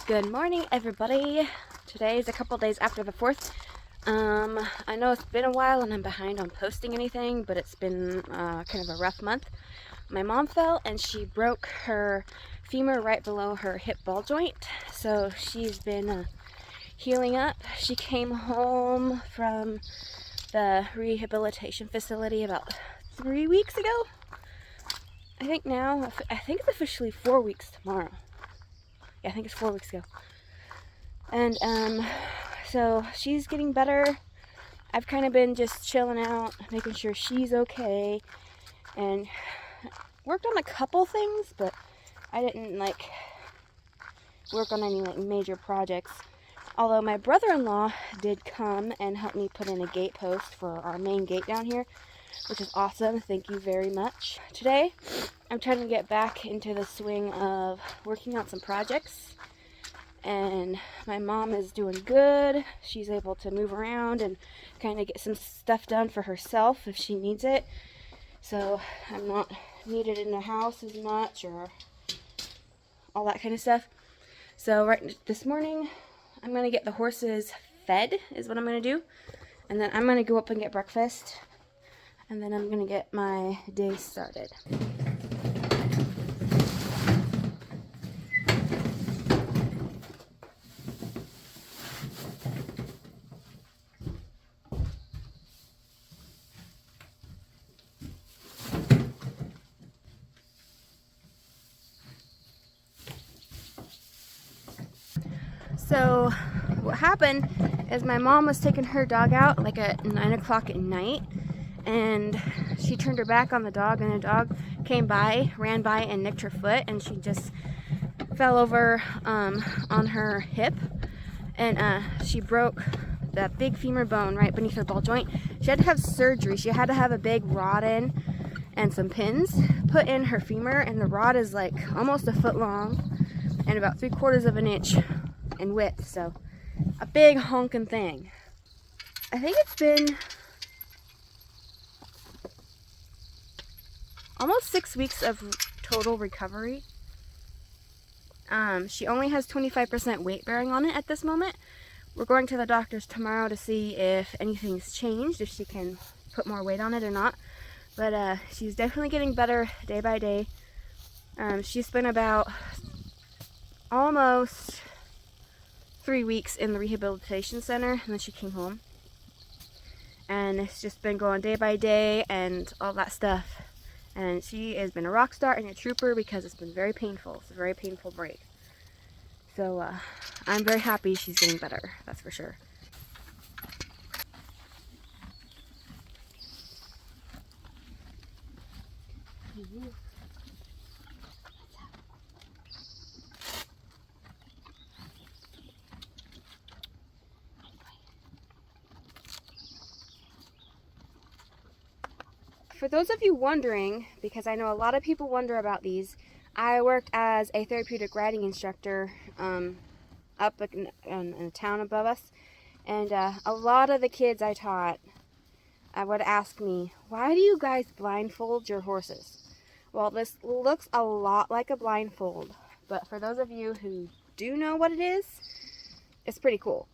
Good morning, everybody. Today is a couple days after the 4th. I know it's been a while and I'm behind on posting anything, but it's been kind of a rough month. My mom fell and she broke her femur right below her hip ball joint, so she's been healing up. She came home from the rehabilitation facility about 3 weeks ago. I think it's officially 4 weeks tomorrow. Yeah, I think it's 4 weeks ago. And so she's getting better. I've kind of been just chilling out, making sure she's okay, and worked on a couple things, but I didn't work on any major projects. Although my brother-in-law did come and help me put in a gate post for our main gate down here, which is awesome. Thank you very much. Today, I'm trying to get back into the swing of working on some projects, and my mom is doing good. She's able to move around and kind of get some stuff done for herself if she needs it. So I'm not needed in the house as much or all that kind of stuff. So this morning, I'm going to get the horses fed is what I'm going to do. And then I'm going to go up and get breakfast. And then I'm going to get my day started. So what happened is my mom was taking her dog out like at 9 o'clock at night, and she turned her back on the dog, and the dog ran by and nicked her foot, and she just fell over on her hip, and she broke that big femur bone right beneath her ball joint. She had to have surgery. She had to have a big rod in and some pins put in her femur, and the rod is like almost a foot long and about 3/4 of an inch in width, so a big honking thing. I think it's been almost 6 weeks of total recovery. She only has 25% weight bearing on it at this moment. We're going to the doctor's tomorrow to see if anything's changed, if she can put more weight on it or not. But she's definitely getting better day by day. She's been about almost 3 weeks in the rehabilitation center, and then she came home. And it's just been going day by day and all that stuff. And she has been a rock star and a trooper because it's been very painful. It's a very painful break. So I'm very happy she's getting better, that's for sure. For those of you wondering, because I know a lot of people wonder about these, I worked as a therapeutic riding instructor up in a town above us, and a lot of the kids I taught would ask me, why do you guys blindfold your horses? Well, this looks a lot like a blindfold, but for those of you who do know what it is, it's pretty cool.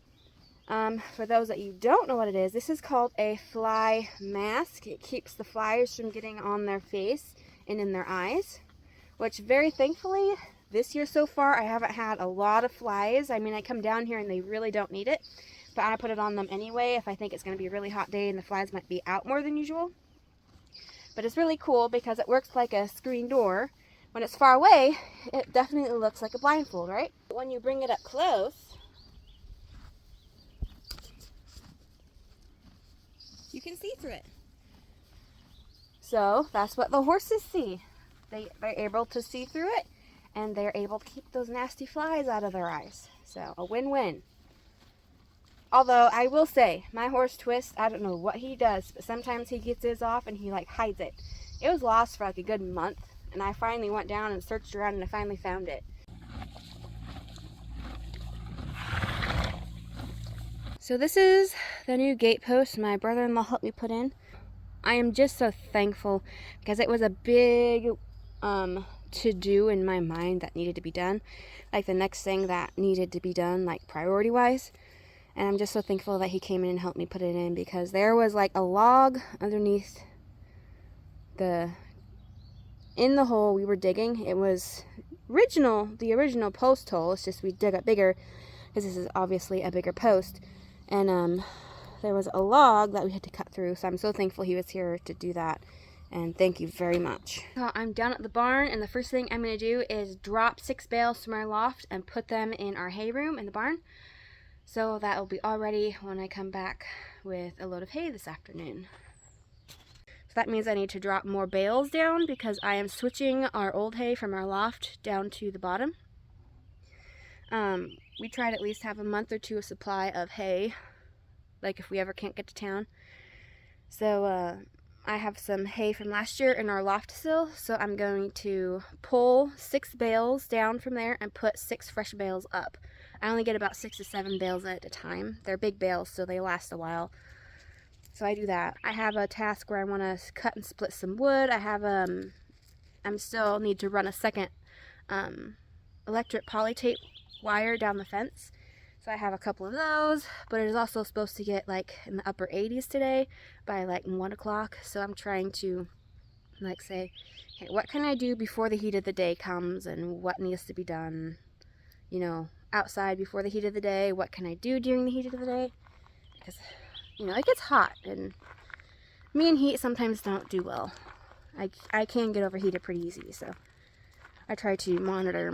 For those that you don't know what it is, this is called a fly mask. It keeps the flies from getting on their face and in their eyes, which very thankfully this year so far I haven't had a lot of flies. I mean, I come down here and they really don't need it, but I put it on them anyway if I think it's going to be a really hot day and the flies might be out more than usual. But it's really cool because it works like a screen door. When it's far away, it definitely looks like a blindfold, right? But when you bring it up close, you can see through it. So that's what the horses see. They're able to see through it, and they're able to keep those nasty flies out of their eyes. So a win-win. Although I will say, my horse Twist, I don't know what he does, but sometimes he gets his off and he hides it. It was lost for like a good month, and I finally went down and searched around and I finally found it. So this is the new gate post my brother-in-law helped me put in. I am just so thankful because it was a big to do in my mind that needed to be done, like the next thing that needed to be done, like priority wise. And I'm just so thankful that he came in and helped me put it in, because there was like a log underneath in the hole we were digging. It was the original post hole. It's just we dug it bigger because this is obviously a bigger post. And there was a log that we had to cut through. So I'm so thankful he was here to do that. And thank you very much. So I'm down at the barn, and the first thing I'm going to do is drop 6 bales from our loft and put them in our hay room in the barn. So that will be all ready when I come back with a load of hay this afternoon. So that means I need to drop more bales down, because I am switching our old hay from our loft down to the bottom. We try to at least have a month or two of supply of hay, like if we ever can't get to town. So I have some hay from last year in our loft still, so I'm going to pull 6 bales down from there and put 6 fresh bales up. I only get about 6 to 7 bales at a time. They're big bales, so they last a while. So I do that. I have a task where I want to cut and split some wood. I have I'm still need to run a second electric polytape wire down the fence. So I have a couple of those, but it is also supposed to get like in the upper 80s today by like 1 o'clock. So I'm trying to like say, hey, what can I do before the heat of the day comes, and what needs to be done, you know, outside before the heat of the day. What can I do during the heat of the day? Because, you know, it gets hot, and me and heat sometimes don't do well. I can get overheated pretty easy, so I try to monitor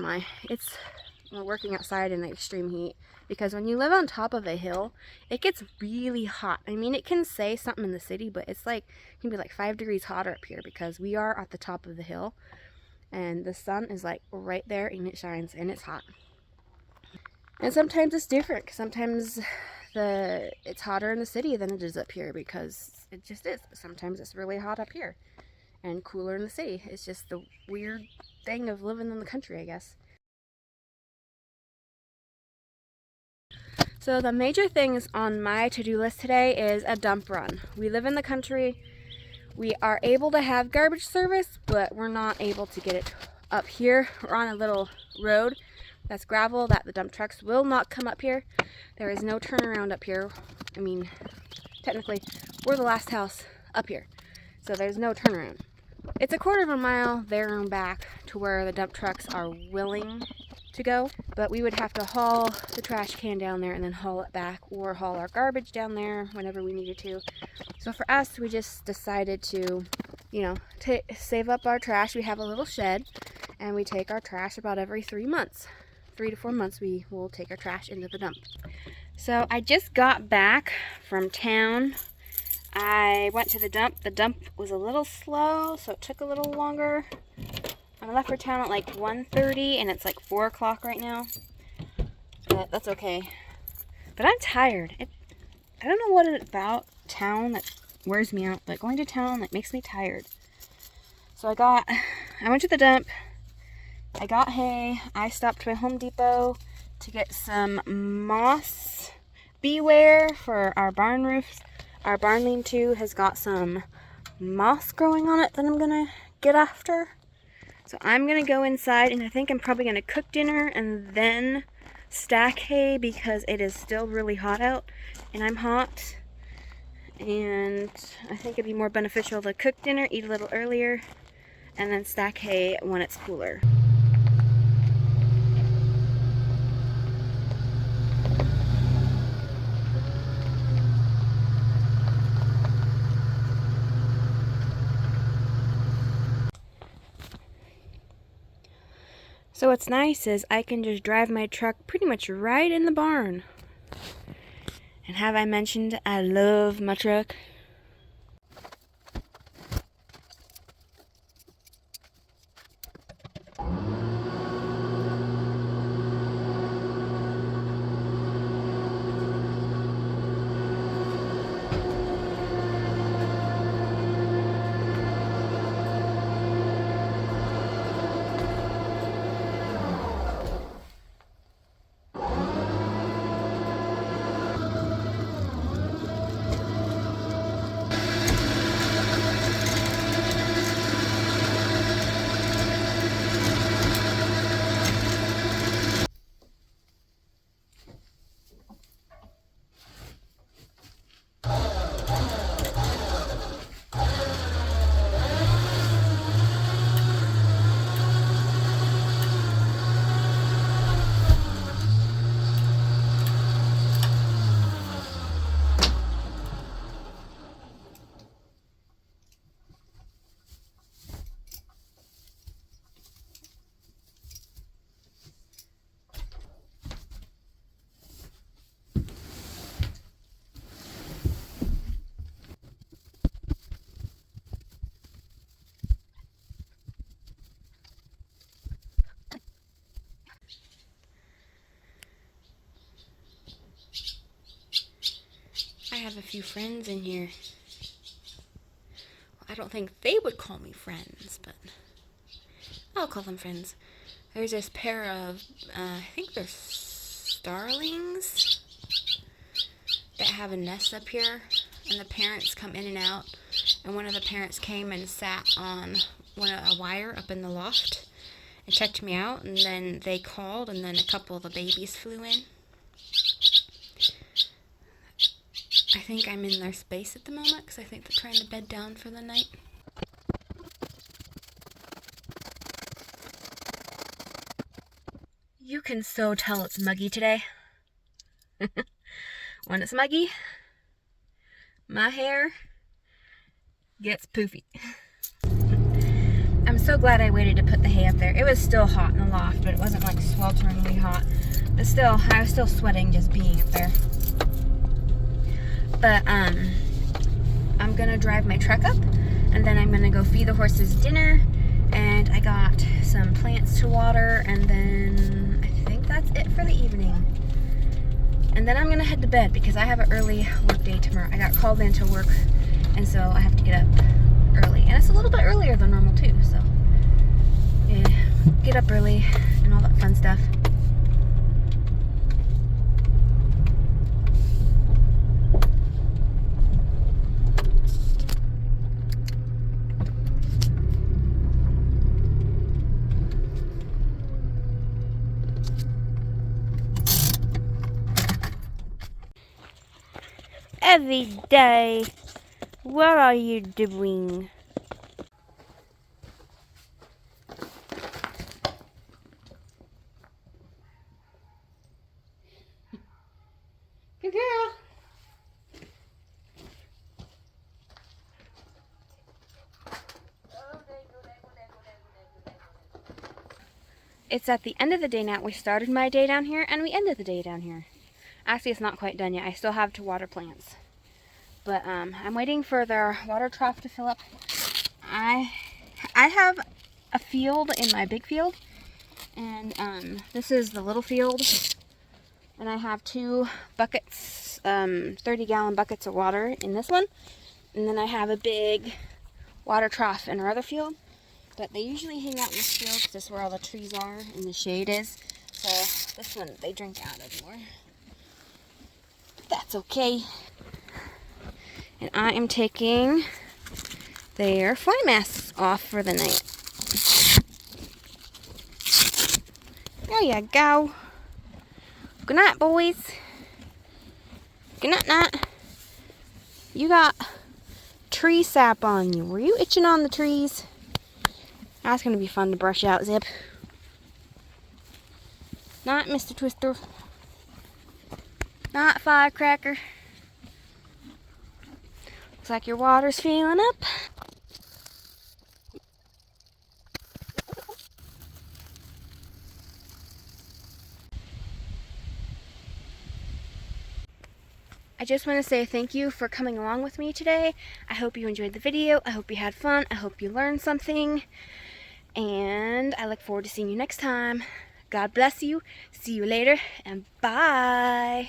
working outside in the extreme heat, because when you live on top of a hill, it gets really hot. I mean, it can say something in the city, but it's like, it can be like 5 degrees hotter up here, because we are at the top of the hill, and the sun is like right there, and it shines, and it's hot. And sometimes it's different. Sometimes it's hotter in the city than it is up here, because it just is. But sometimes it's really hot up here and cooler in the city. It's just the weird thing of living in the country, I guess. So the major things on my to-do list today is a dump run. We live in the country. We are able to have garbage service, but we're not able to get it up here. We're on a little road that's gravel that the dump trucks will not come up here. There is no turnaround up here. I mean, technically, we're the last house up here, so there's no turnaround. It's a 1/4 mile there and back to where the dump trucks are willing to go, but we would have to haul the trash can down there and then haul it back, or haul our garbage down there whenever we needed to. So for us, we just decided to, you know, save up our trash. We have a little shed, and we take our trash about every 3 months. 3 to 4 months we will take our trash into the dump. So I just got back from town. I went to the dump. The dump was a little slow, so it took a little longer. I left for town at like 1:30, and it's like 4 o'clock right now. But that's okay. But I'm tired. I don't know what it's about town that wears me out, but going to town like makes me tired. So I went to the dump. I got hay. I stopped by Home Depot to get some moss beware for our barn roofs. Our barn lean-to has got some moss growing on it that I'm gonna get after. So I'm gonna go inside, and I think I'm probably gonna cook dinner and then stack hay, because it is still really hot out and I'm hot. And I think it'd be more beneficial to cook dinner, eat a little earlier, and then stack hay when it's cooler. So what's nice is I can just drive my truck pretty much right in the barn. And have I mentioned I love my truck? have a few friends in here. Well, I don't think they would call me friends, but I'll call them friends. There's this pair of, I think they're starlings that have a nest up here, and the parents come in and out, and one of the parents came and sat on a wire up in the loft and checked me out, and then they called, and then a couple of the babies flew in. I think I'm in their space at the moment because I think they're trying to bed down for the night. You can so tell it's muggy today. When it's muggy, my hair gets poofy. I'm so glad I waited to put the hay up there. It was still hot in the loft, but it wasn't like swelteringly hot. But still, I was still sweating just being up there. But I'm gonna drive my truck up, and then I'm gonna go feed the horses dinner, and I got some plants to water, and then I think that's it for the evening. And then I'm gonna head to bed because I have an early work day tomorrow. I got called into work, and so I have to get up early, and it's a little bit earlier than normal too, so yeah, get up early and all that fun stuff. Every day, what are you doing? Good girl. It's at the end of the day now. We started my day down here and we ended the day down here. Actually, it's not quite done yet. I still have to water plants. But I'm waiting for their water trough to fill up. I have a field in my big field, and this is the little field, and I have 2 buckets, 30-gallon buckets of water in this one, and then I have a big water trough in our other field. But they usually hang out in this field because this is where all the trees are and the shade is. So this one they drink out of more. That's okay. And I am taking their fly masks off for the night. There you go. Good night, boys. Good night, night. You got tree sap on you. Were you itching on the trees? That's going to be fun to brush out, Zip. Not Mr. Twister. Not Firecracker. Looks like your water's filling up. I just want to say thank you for coming along with me today. I hope you enjoyed the video. I hope you had fun. I hope you learned something. And I look forward to seeing you next time. God bless you. See you later. And bye.